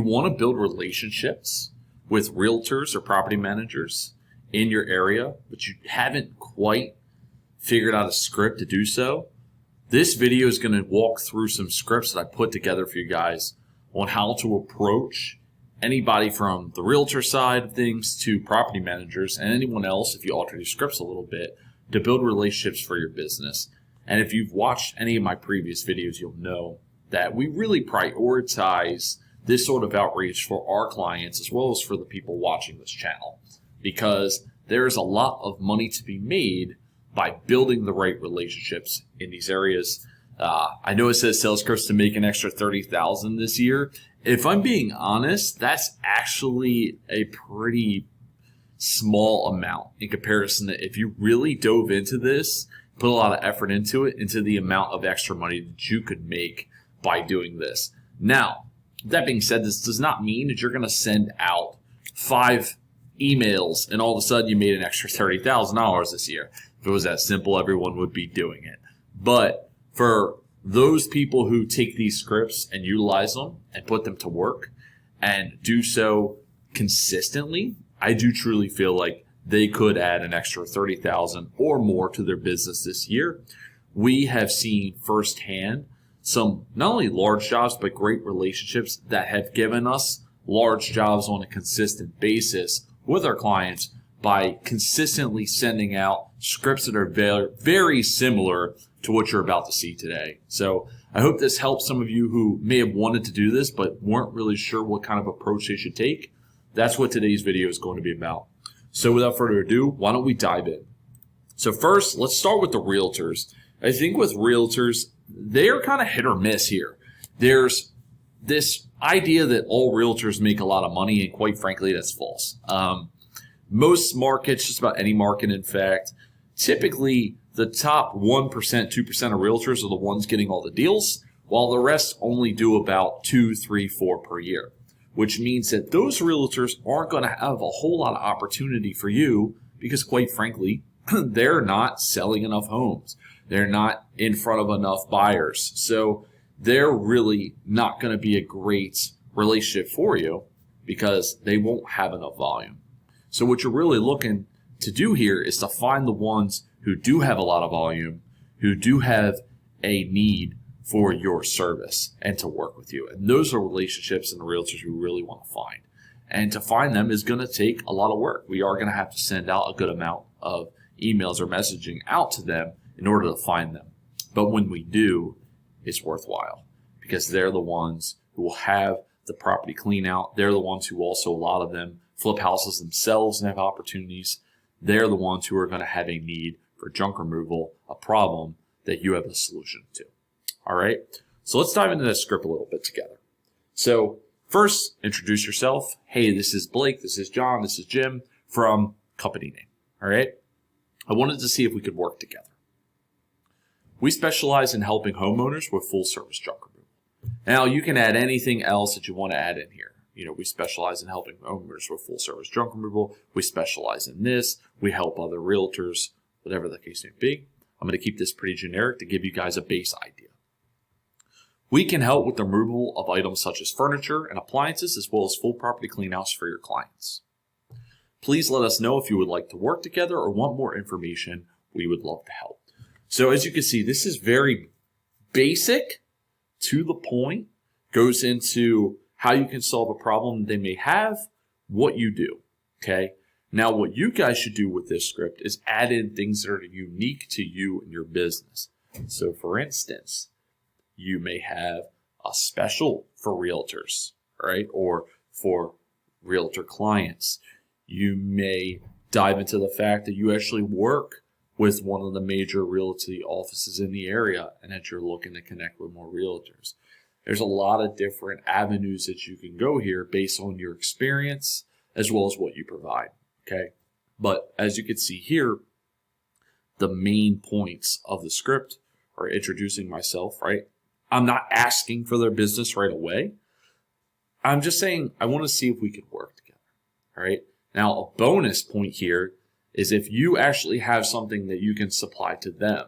want to build relationships with realtors or property managers in your area, but you haven't quite figured out a script to do so, this video is going to walk through some scripts that I put together for you guys on how to approach anybody from the realtor side of things to property managers and anyone else, if you alter your scripts a little bit, to build relationships for your business. And if you've watched any of my previous videos, you'll know that we really prioritize this sort of outreach for our clients as well as for the people watching this channel, because there's a lot of money to be made by building the right relationships in these areas. I know it says sales scripts to make an extra $30,000 this year. If I'm being honest, that's actually a pretty small amount in comparison to if you really dove into this, put a lot of effort into it, into the amount of extra money that you could make by doing this. Now, that being said, this does not mean that you're going to send out 5 emails and all of a sudden you made an extra $30,000 this year. If it was that simple, everyone would be doing it. But for those people who take these scripts and utilize them and put them to work and do so consistently, I do truly feel like they could add an extra $30,000 or more to their business this year. We have seen firsthand some not only large jobs, but great relationships that have given us large jobs on a consistent basis with our clients by consistently sending out scripts that are very, very similar to what you're about to see today. So I hope this helps some of you who may have wanted to do this but weren't really sure what kind of approach they should take. That's what today's video is going to be about. So without further ado, why don't we dive in? So first, let's start with the realtors. I think with realtors, they are kind of hit or miss here. There's this idea that all realtors make a lot of money, and quite frankly, that's false. Most markets, just about any market in fact, typically the top 1%, 2% of realtors are the ones getting all the deals, while the rest only do about 2, 3, 4 per year, which means that those realtors aren't going to have a whole lot of opportunity for you because quite frankly, they're not selling enough homes. They're not in front of enough buyers. So they're really not going to be a great relationship for you because they won't have enough volume. So what you're really looking to do here is to find the ones who do have a lot of volume, who do have a need for your service and to work with you. And those are relationships and the realtors we really want to find. And to find them is going to take a lot of work. We are going to have to send out a good amount of emails or messaging out to them in order to find them. But when we do, it's worthwhile because they're the ones who will have the property clean out. They're the ones who also, a lot of them, flip houses themselves and have opportunities. They're the ones who are going to have a need for junk removal, a problem that you have a solution to. All right, so let's dive into this script a little bit together. So first, introduce yourself. Hey, this is Blake, this is John, this is Jim from company name. All right, I wanted to see if we could work together. We specialize in helping homeowners with full service junk removal. Now, you can add anything else that you want to add in here. You know, we specialize in helping homeowners with full service junk removal. We specialize in this. We help other realtors, whatever the case may be. I'm going to keep this pretty generic to give you guys a base idea. We can help with the removal of items such as furniture and appliances, as well as full property cleanouts for your clients. Please let us know if you would like to work together or want more information. We would love to help. So as you can see, this is very basic, to the point, goes into how you can solve a problem they may have, what you do, okay? Now, what you guys should do with this script is add in things that are unique to you and your business. So for instance, you may have a special for realtors, right? Or for realtor clients. You may dive into the fact that you actually work with one of the major realty offices in the area and that you're looking to connect with more realtors. There's a lot of different avenues that you can go here based on your experience as well as what you provide, okay? But as you can see here, the main points of the script are introducing myself, right? I'm not asking for their business right away. I'm just saying I want to see if we could work together, all right? Now, a bonus point here is if you actually have something that you can supply to them.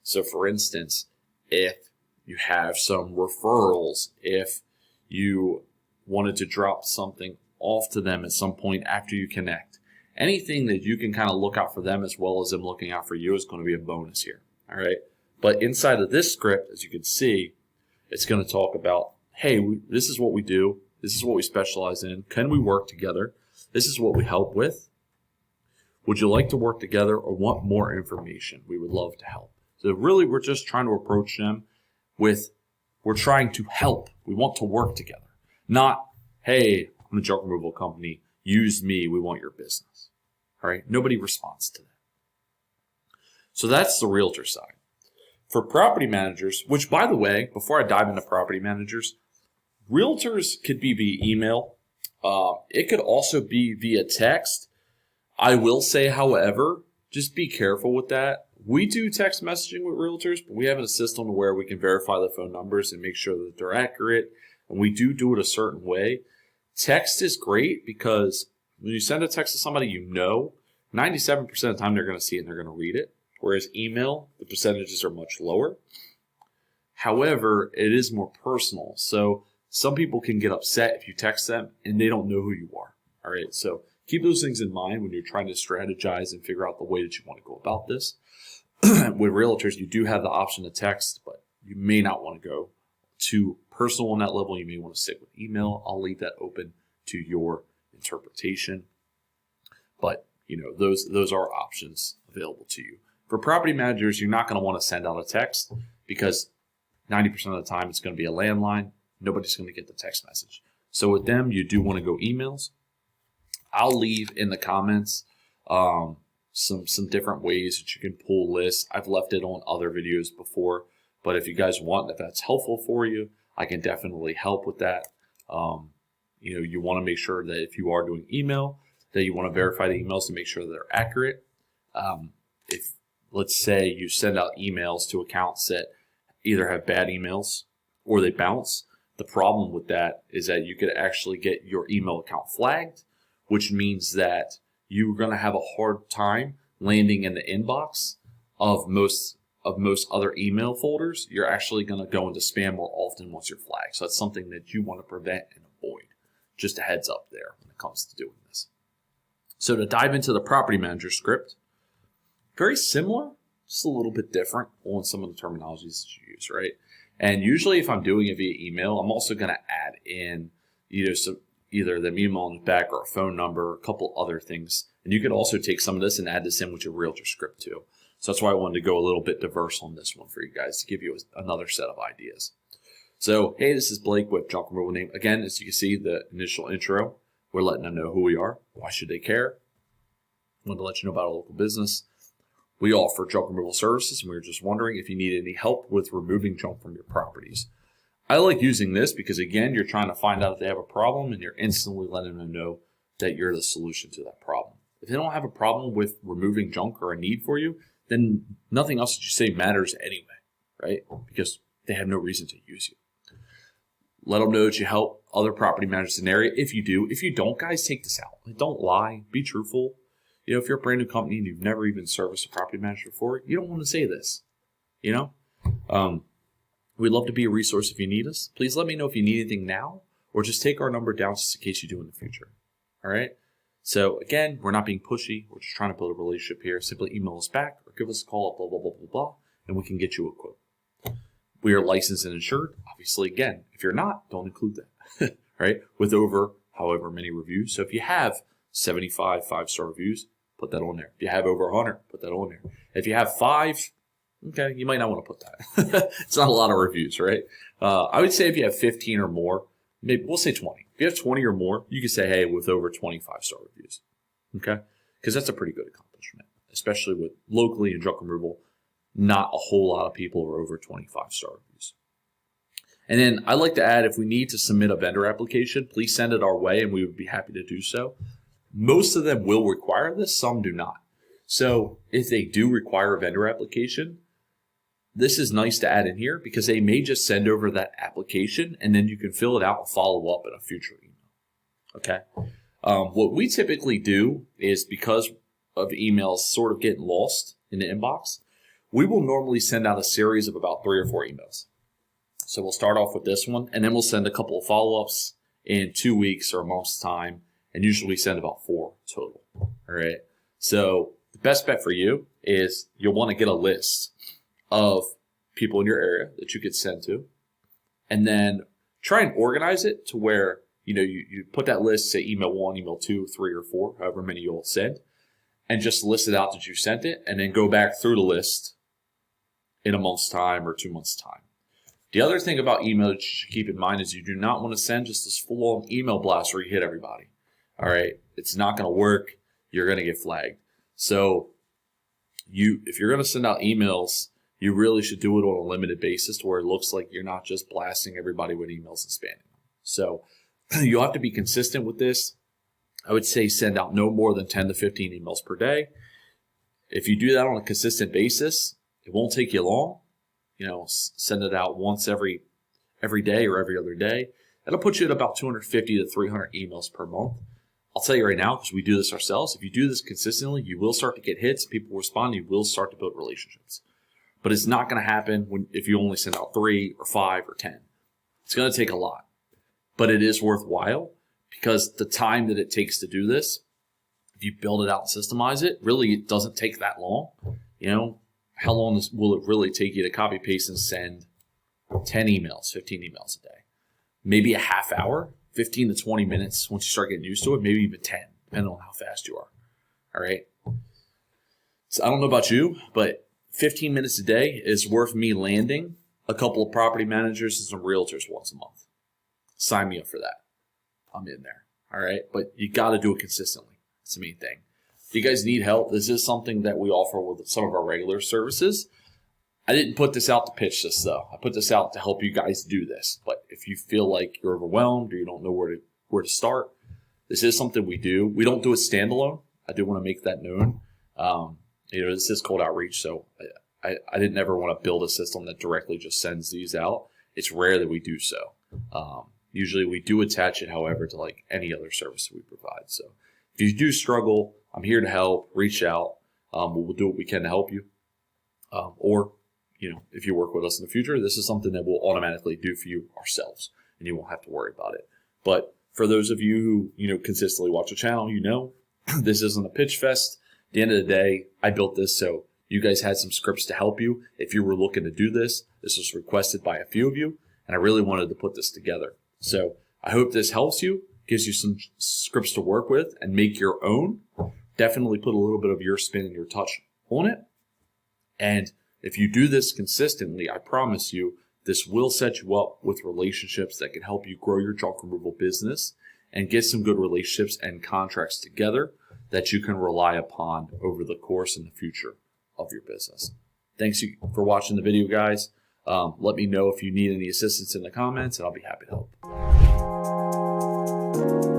So for instance, if you have some referrals, if you wanted to drop something off to them at some point after you connect, anything that you can kind of look out for them as well as them looking out for you is going to be a bonus here. All right. But inside of this script, as you can see, it's going to talk about, hey, this is what we do. This is what we specialize in. Can we work together? This is what we help with. Would you like to work together or want more information? We would love to help. So really, we're just trying to approach them with, we're trying to help. We want to work together. Not, hey, I'm a junk removal company. Use me. We want your business. All right. Nobody responds to that. So that's the realtor side. For property managers, which by the way, before I dive into property managers, realtors could be via email. It could also be via text. I will say, however, just be careful with that. We do text messaging with realtors, but we have a system where we can verify the phone numbers and make sure that they're accurate. And we do it a certain way. Text is great because when you send a text to somebody you know, 97% of the time they're going to see it and they're going to read it. Whereas email, the percentages are much lower. However, it is more personal. So some people can get upset if you text them and they don't know who you are. All right. So keep those things in mind when you're trying to strategize and figure out the way that you want to go about this. With realtors, you do have the option to text, but you may not want to go too personal on that level. You may want to stick with email. I'll leave that open to your interpretation. But those are options available to you. For property managers, you're not going to want to send out a text because 90% of the time it's going to be a landline. Nobody's going to get the text message. So with them, you do want to go emails. I'll leave in the comments some different ways that you can pull lists. I've left it on other videos before, but if you guys want, if that's helpful for you, I can definitely help with that. You want to make sure that if you are doing email, that you want to verify the emails to make sure that they're accurate. If let's say you send out emails to accounts that either have bad emails or they bounce, the problem with that is that you could actually get your email account flagged, which means that you're going to have a hard time landing in the inbox of most other email folders. You're actually going to go into spam more often once you're flagged. So that's something that you want to prevent and avoid. Just a heads up there when it comes to doing this. So to dive into the property manager script, very similar, just a little bit different on some of the terminologies that you use, right? And usually if I'm doing it via email, I'm also going to add in either the email in the back or a phone number, a couple other things. And you could also take some of this and add this in with your realtor script too. So that's why I wanted to go a little bit diverse on this one for you guys to give you another set of ideas. So, hey, this is Blake with Junk Removal Name. Again, as you can see, the initial intro, we're letting them know who we are. Why should they care? I wanted to let you know about our local business. We offer junk removal services, and we were just wondering if you need any help with removing junk from your properties. I like using this because, again, you're trying to find out if they have a problem, and you're instantly letting them know that you're the solution to that problem. If they don't have a problem with removing junk or a need for you, then nothing else that you say matters anyway, right? Because they have no reason to use you. Let them know that you help other property managers in the area. If you do, if you don't, guys, take this out. Don't lie. Be truthful. If you're a brand new company and you've never even serviced a property manager before, you don't want to say this. We'd love to be a resource if you need us. Please let me know if you need anything now, or just take our number down just in case you do in the future. All right. So again, we're not being pushy. We're just trying to build a relationship here. Simply email us back or give us a call, blah, blah, blah, blah, blah, and we can get you a quote. We are licensed and insured. Obviously, again, if you're not, don't include that. Right? With over however many reviews. So if you have 75 5-star reviews, put that on there. If you have over 100, put that on there. If you have 5, okay, you might not want to put that. It's not a lot of reviews, right? I would say if you have 15 or more, maybe we'll say 20. If you have 20 or more, you can say, hey, with over 25-star reviews, okay? Because that's a pretty good accomplishment, especially with locally in junk removal. Not a whole lot of people are over 25-star reviews. And then I'd like to add, if we need to submit a vendor application, please send it our way, and we would be happy to do so. Most of them will require this. Some do not. So if they do require a vendor application, this is nice to add in here because they may just send over that application and then you can fill it out and follow up in a future email. Okay. What we typically do is, because of emails sort of getting lost in the inbox, we will normally send out a series of about 3 or 4 emails. So we'll start off with this one and then we'll send a couple of follow-ups in 2 weeks or a month's time. And usually we send about 4 total. All right. So the best bet for you is you'll want to get a list of people in your area that you could send to, and then try and organize it to where, you put that list, say email 1, email 2, 3, or 4, however many you'll send, and just list it out that you sent it, and then go back through the list in a month's time or 2 months' time. The other thing about email that you should keep in mind is you do not want to send just this full-on email blast where you hit everybody. All right, it's not going to work. You're going to get flagged. So if you're going to send out emails, you really should do it on a limited basis to where it looks like you're not just blasting everybody with emails and spamming them. So you'll have to be consistent with this. I would say send out no more than 10 to 15 emails per day. If you do that on a consistent basis, it won't take you long. Send it out once every day or every other day. That'll put you at about 250 to 300 emails per month. I'll tell you right now, because we do this ourselves, if you do this consistently, you will start to get hits, people will respond, you will start to build relationships. But it's not going to happen if you only send out 3 or 5 or 10. It's going to take a lot. But it is worthwhile because the time that it takes to do this, if you build it out and systemize it, really it doesn't take that long. How long will it really take you to copy, paste, and send 10 emails, 15 emails a day? Maybe a half hour, 15 to 20 minutes once you start getting used to it, maybe even 10, depending on how fast you are. All right? So I don't know about you, but 15 minutes a day is worth me landing a couple of property managers and some realtors once a month. Sign me up for that. I'm in there. All right? But you got to do it consistently. That's the main thing. If you guys need help, this is something that we offer with some of our regular services. I didn't put this out to pitch this, though. I put this out to help you guys do this. But if you feel like you're overwhelmed or you don't know where to start, this is something we do. We don't do it standalone. I do want to make that known. This is cold outreach, so I didn't ever want to build a system that directly just sends these out. It's rare that we do so. Usually we do attach it, however, to like any other service that we provide. So if you do struggle, I'm here to help. Reach out. We'll do what we can to help you. Or if you work with us in the future, this is something that we'll automatically do for you ourselves, and you won't have to worry about it. But for those of you who consistently watch the channel, this isn't a pitch fest. At the end of the day, I built this so you guys had some scripts to help you. If you were looking to do this, this was requested by a few of you, and I really wanted to put this together. So I hope this helps you, gives you some scripts to work with and make your own. Definitely put a little bit of your spin and your touch on it. And if you do this consistently, I promise you, this will set you up with relationships that can help you grow your junk removal business and get some good relationships and contracts together that you can rely upon over the course and the future of your business. Thanks for watching the video, guys. Let me know if you need any assistance in the comments, and I'll be happy to help.